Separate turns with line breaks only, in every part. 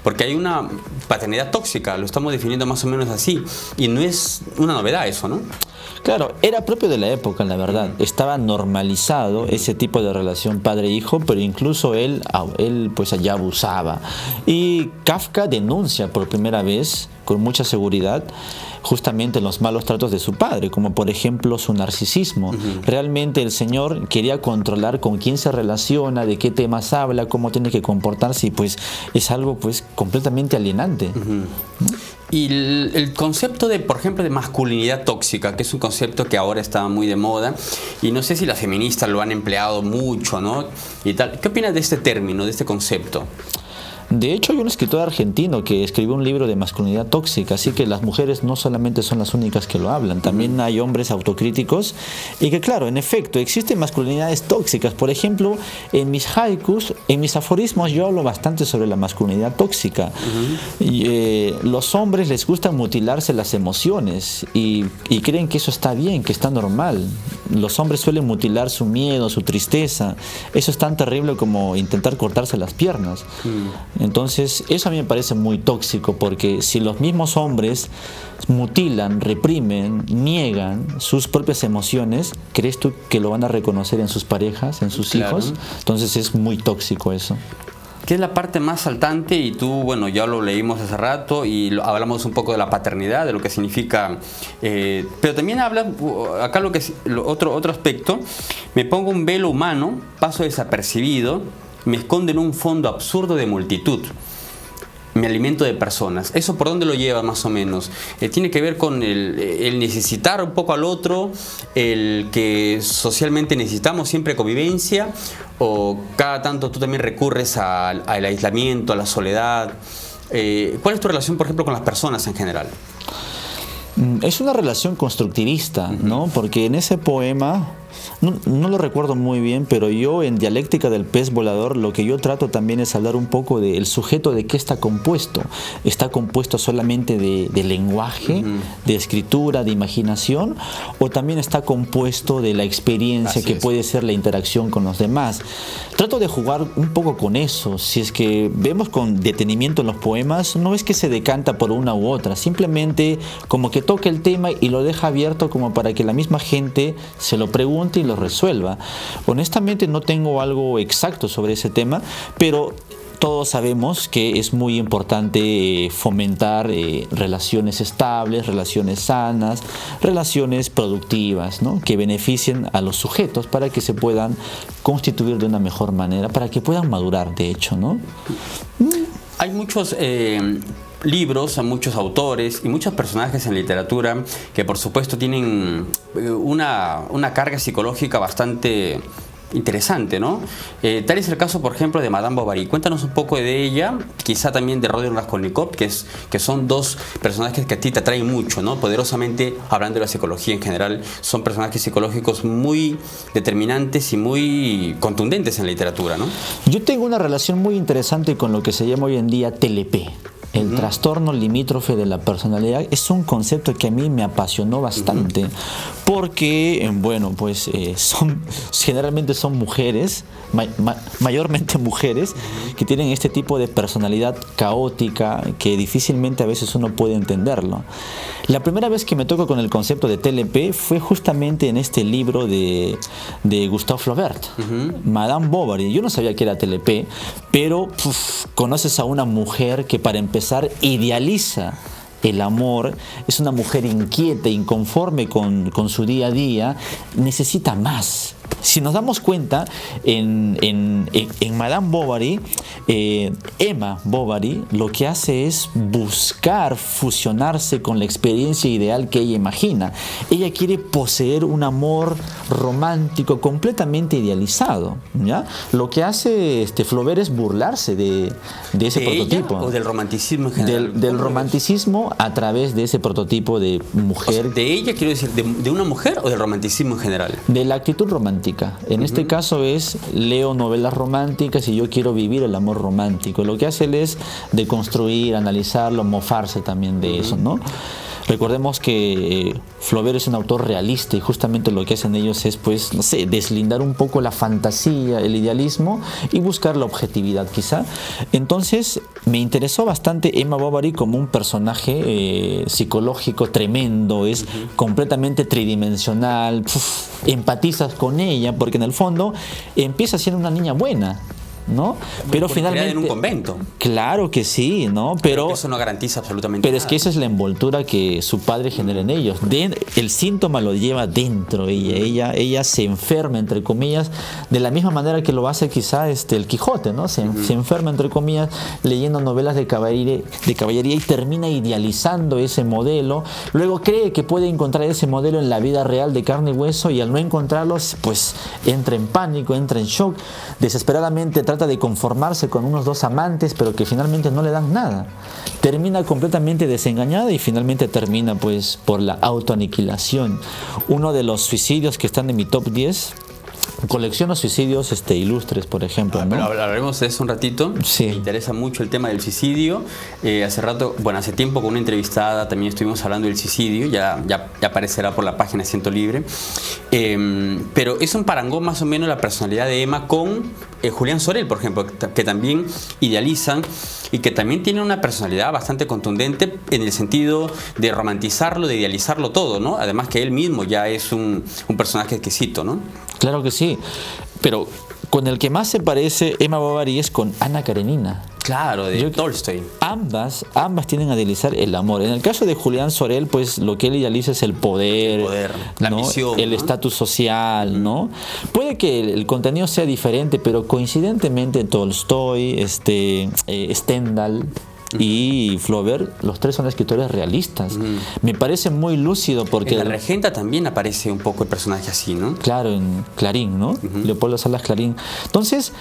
porque hay una paternidad tóxica, lo estamos definiendo más o menos así, y no es una novedad eso, ¿no?
Claro, era propio de la época, la verdad. Estaba normalizado ese tipo de relación padre-hijo, pero incluso él pues allá abusaba. Y Kafka denuncia por primera vez, con mucha seguridad, justamente los malos tratos de su padre, como por ejemplo su narcisismo. Realmente el señor quería controlar con quién se relaciona, de qué temas habla, cómo tiene que comportarse, y pues es algo pues completamente alienante.
Y el concepto de, por ejemplo, de masculinidad tóxica, que es un concepto que ahora está muy de moda, y no sé si las feministas lo han empleado mucho, ¿no? Y tal. ¿Qué opinas de este término, de este concepto?
De hecho, hay un escritor argentino que escribió un libro de masculinidad tóxica, así que las mujeres no solamente son las únicas que lo hablan, también hay hombres autocríticos, y que claro, en efecto, existen masculinidades tóxicas. Por ejemplo, en mis haikus, en mis aforismos, yo hablo bastante sobre la masculinidad tóxica. Los hombres les gusta mutilarse las emociones y creen que eso está bien, que está normal. Los hombres suelen mutilar su miedo, su tristeza. Eso es tan terrible como intentar cortarse las piernas. Entonces, eso a mí me parece muy tóxico, porque si los mismos hombres mutilan, reprimen, niegan sus propias emociones, ¿crees tú que lo van a reconocer en sus parejas, en sus hijos? Entonces es muy tóxico eso.
¿Qué es la parte más saltante? Y tú, bueno, ya lo leímos hace rato y hablamos un poco de la paternidad, de lo que significa, pero también habla, acá otro aspecto, me pongo un velo humano, paso desapercibido, me escondo en un fondo absurdo de multitud, me alimento de personas. ¿Eso por dónde lo lleva más o menos? ¿Tiene que ver con el necesitar un poco al otro, el que socialmente necesitamos siempre convivencia, o cada tanto tú también recurres al aislamiento, a la soledad? ¿Cuál es tu relación, por ejemplo, con las personas en general?
Es una relación constructivista, ¿no? Porque en ese poema, no lo recuerdo muy bien, pero yo en Dialéctica del pez volador lo que yo trato también es hablar un poco del sujeto, de qué está compuesto. ¿Está compuesto solamente de lenguaje, de escritura, de imaginación? ¿O también está compuesto de la experiencia que puede ser la interacción con los demás? Trato de jugar un poco con eso. Si es que vemos con detenimiento en los poemas, no es que se decanta por una u otra, simplemente como que toca el tema y lo deja abierto como para que la misma gente se lo pregunte y lo resuelva. Honestamente no tengo algo exacto sobre ese tema, pero todos sabemos que es muy importante fomentar relaciones estables, relaciones sanas, relaciones productivas, ¿no? Que beneficien a los sujetos para que se puedan constituir de una mejor manera, para que puedan madurar, de hecho, ¿no?
Hay muchos libros, a muchos autores y muchos personajes en literatura que por supuesto tienen una carga psicológica bastante interesante, ¿no? Tal es el caso, por ejemplo, de Madame Bovary. Cuéntanos un poco de ella, quizá también de Roderick Raskolnikov, que son dos personajes que a ti te atraen mucho, ¿no? Poderosamente, hablando de la psicología en general, son personajes psicológicos muy determinantes y muy contundentes en la literatura, ¿no?
Yo tengo una relación muy interesante con lo que se llama hoy en día TLP. El trastorno limítrofe de la personalidad es un concepto que a mí me apasionó bastante, porque, bueno, pues generalmente son mujeres, mayormente mujeres, que tienen este tipo de personalidad caótica que difícilmente a veces uno puede entenderlo. La primera vez que me toco con el concepto de TLP fue justamente en este libro de Gustave Flaubert, Madame Bovary. Yo no sabía que era TLP, pero conoces a una mujer que para empezar idealiza el amor, es una mujer inquieta, inconforme con su día a día, necesita más. Si nos damos cuenta, en Madame Bovary, Emma Bovary lo que hace es buscar fusionarse con la experiencia ideal que ella imagina. Ella quiere poseer un amor romántico completamente idealizado, ¿ya? Lo que hace Flaubert es burlarse de ese prototipo.
¿O del romanticismo en general?
Del romanticismo a través de ese prototipo de mujer.
O sea, ¿de ella, quiero decir, de una mujer o del romanticismo en general?
De la actitud romántica. En este caso leo novelas románticas y yo quiero vivir el amor romántico. Lo que hace él es deconstruir, analizarlo, mofarse también de eso, ¿no? Recordemos que Flaubert es un autor realista y justamente lo que hacen ellos es, pues, no sé, deslindar un poco la fantasía, el idealismo y buscar la objetividad quizá. Entonces me interesó bastante Emma Bovary como un personaje psicológico tremendo, es completamente tridimensional, empatizas con ella porque en el fondo empieza siendo una niña buena, ¿no? Pero finalmente
en un convento.
Claro que sí, ¿no? Pero
eso no garantiza absolutamente
pero
nada.
Es que esa es la envoltura que su padre genera en ellos. El síntoma lo lleva dentro ella se enferma, entre comillas, de la misma manera que lo hace quizá el Quijote, ¿no? Se enferma, entre comillas, leyendo novelas de caballería y termina idealizando ese modelo. Luego cree que puede encontrar ese modelo en la vida real de carne y hueso y al no encontrarlo, pues entra en pánico, entra en shock, desesperadamente trata de conformarse con unos 2 amantes, pero que finalmente no le dan nada. Termina completamente desengañada y finalmente termina, pues, por la autoaniquilación. Uno de los suicidios que están en mi top 10, colecciono suicidios ilustres, por ejemplo, ¿no?
Hablaremos de eso un ratito.
Sí.
Me interesa mucho el tema del suicidio. Hace tiempo con una entrevistada también estuvimos hablando del suicidio, ya aparecerá por la página Siento Libre. Pero es un parangón más o menos la personalidad de Emma con Julián Sorel, por ejemplo, que también idealizan y que también tiene una personalidad bastante contundente en el sentido de romantizarlo, de idealizarlo todo, ¿no? Además que él mismo ya es un personaje exquisito, ¿no?
Claro que sí, pero con el que más se parece Emma Bovary es con Ana Karenina.
Claro, de Tolstoy.
Ambas tienden a idealizar el amor. En el caso de Julián Sorel, pues lo que él idealiza es el poder,
la
¿no?
misión,
el
¿no?
estatus social, ¿no? Puede que el contenido sea diferente, pero coincidentemente Tolstoy, Stendhal y Flaubert, los 3 son escritores realistas. Me parece muy lúcido porque...
En La Regenta también aparece un poco el personaje así, ¿no?
Claro, en Clarín, ¿no? Leopoldo Salas Clarín. Entonces,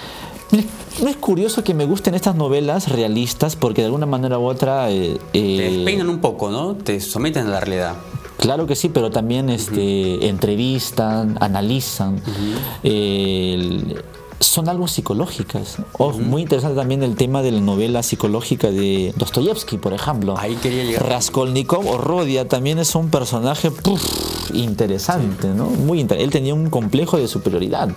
no es curioso que me gusten estas novelas realistas porque de alguna manera u otra...
te despeinan un poco, ¿no? Te someten a la realidad.
Claro que sí, pero también entrevistan, analizan. Son algo psicológicas. Muy interesante también el tema de la novela psicológica de Dostoyevsky, por ejemplo.
Ahí quería llegar.
Raskolnikov o Rodia también es un personaje interesante, ¿no? Muy interesante. Él tenía un complejo de superioridad.